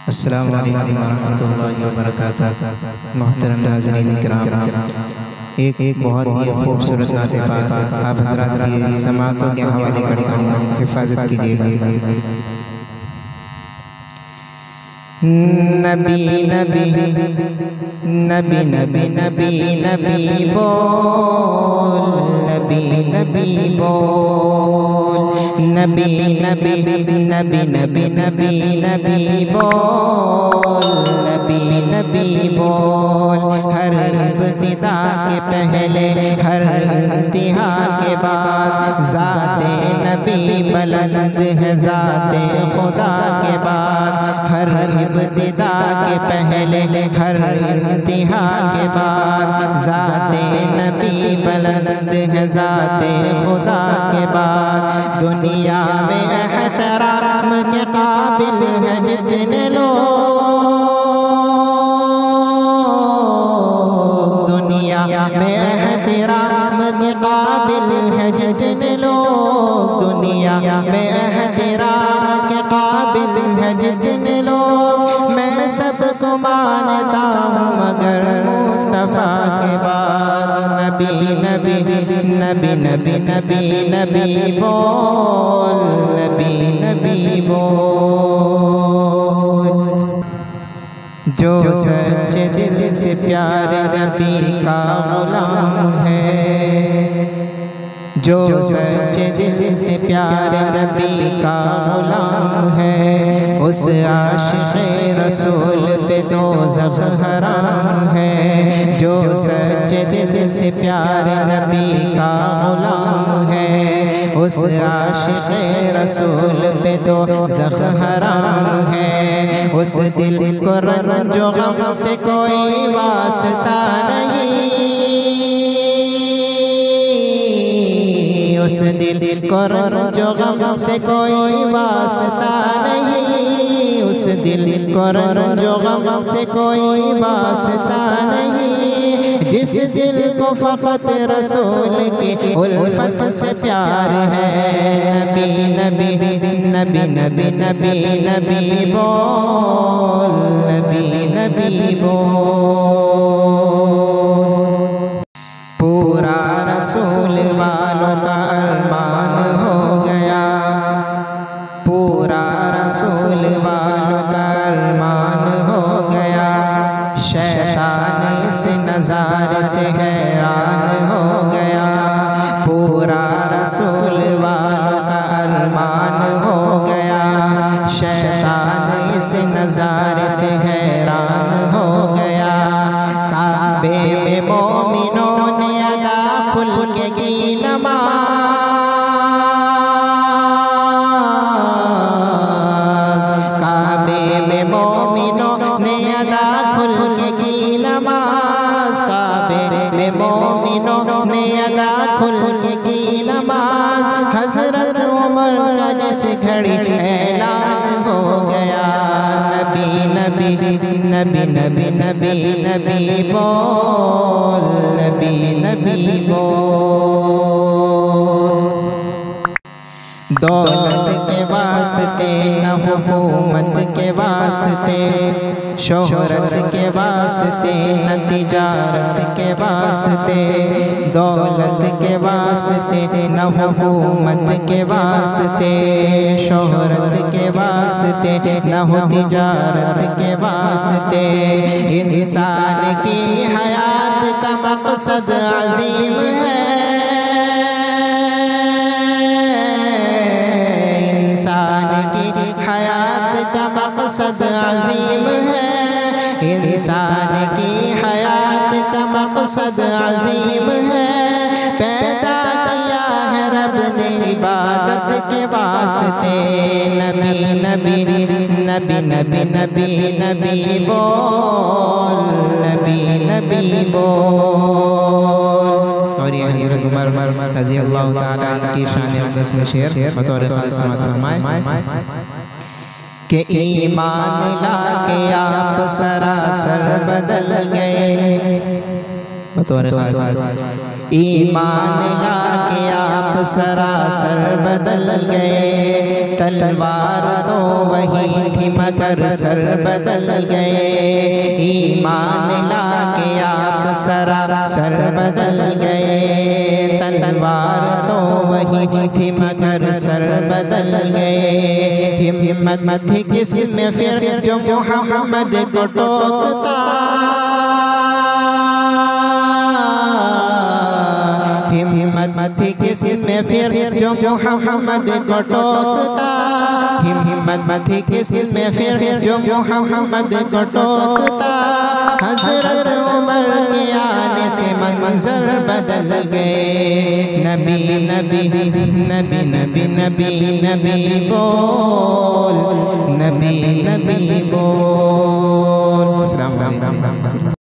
अस्सलामु अलैकुम वरहमतुल्लाहि वबरकातुहू। मोहतरम नाज़रीन किराम, एक बहुत ही खूबसूरत नाते पाक आप हज़रात की समातों के हवाले करता हूँ, हिफाजत कीजिएगा। नबी नबी नबी नबी नबी नबी बोल, नबी नबी बोल, नबी नबी नबी नबी नबी नबी बोल, नबी नबी बोल। हर इब्तिदा के पहले, हर इंतहा के बाद ज़ाते नबी बुलंद है, ज़ाते खुदा के बाद। हर इब्तिदा के पहले, हर इंतहा के बाद ज़ाते नबी बुलंद है, ज़ाते खुदा के बाद। दुनिया में एहतराम के काबिल है जितने लोग, दुनिया में एहतराम के काबिल है जितने लोग, दुनिया में एहतराम के काबिल है जितने लोग। मैं सबको मानता हूँ मगर मुस्तफ़ा के बाद। नबी नबी नबी नबी नबी नबी बोल, नबी नबी बोल। जो सच्चे दिल से प्यारे नबी का गुलाम है, जो सच्चे दिल से प्यारे नबी का गुलाम है, उस आशिक़े रसूल पे दोज़ख हराम है। जो सच्चे दिल से प्यारे नबी का गुलाम है, उस आशिक़े रसूल पे दोज़ख हराम है। उस दिल को रंज व गम से कोई वास्ता नहीं, उस दिल को रंज व गम से कोई वास्ता नहीं, उस दिल को रंज व गम से कोई वास्ता नहीं। जिस दिल को फ़क़त रसूल की उल्फत से प्यार है। नबी नबी नबी नबी नबी नबी बोल, नबी नबी बोल। पूरा रसूल वालों का अरमान हो गया, पूरा रसूल वालों का अरमान हो गया। शैतान इस नज़ारे से हैरान हो गया, पूरा रसूल वालों का अरमान हो गया। शैतान इस नज़ारे से हैरान हो गया। काबे में मोमिनों ने अदा खुल के की नमाज़, काबे में मोमिनों ने अदा खुल के की नमाज़, काबे में मोमिनों ने अदा खुल के की नमाज़। हज़रत उमर का जिस घड़ी ऐलान हो गया। नबी नबी नबी नबी नबी नबी बोल, नबी नबी बोल। दौलत के वास्ते न हुकूमत के वास्ते, शोहरत के वास्ते न तिजारत के वास्ते, दौलत के वास्ते न हुकूमत के वास्ते, शोहरत के वास्ते न हो तिजारत के वास्ते। इंसान की हयात का मकसद अजीम है, इंसान की हयात का मकसद अजीम है, इंसान की हयात का मकसद अजीम है। पैदा किया है रब ने इबादत के वास्ते। नबी नबी नबी नबी नबी नबी बोल, नबी नबी बोल। और ये हज़रत उमर रज़ी अल्लाह ताला की शान अक़दस में शेर बतौर ख़ास समाअत फरमाए कि ईमान लाके आप सरासर बदल गए, बतौर ख़ास ईमान लाके आप सरासर बदल गए। तलवार तो वही थी मगर सर बदल गए। ईमान लाके आप सरासर बदल गए। तलवार तो वही थी मगर सर बदल गए। हिम्मत थी किसमें फिर जो मोहम्मद को टोकता। हिम्मत थी किसमें फिर जो मोहम्मद को टोकता। हिम्मत थी किसमें फिर जो मोहम्मद को टोकता। हज़रत उमर के आने से मंजर बदल गए। नबी नबी नबी नबी नबी नबी बोल, नबी नबी बोल। अस्सलाम वालेकुम।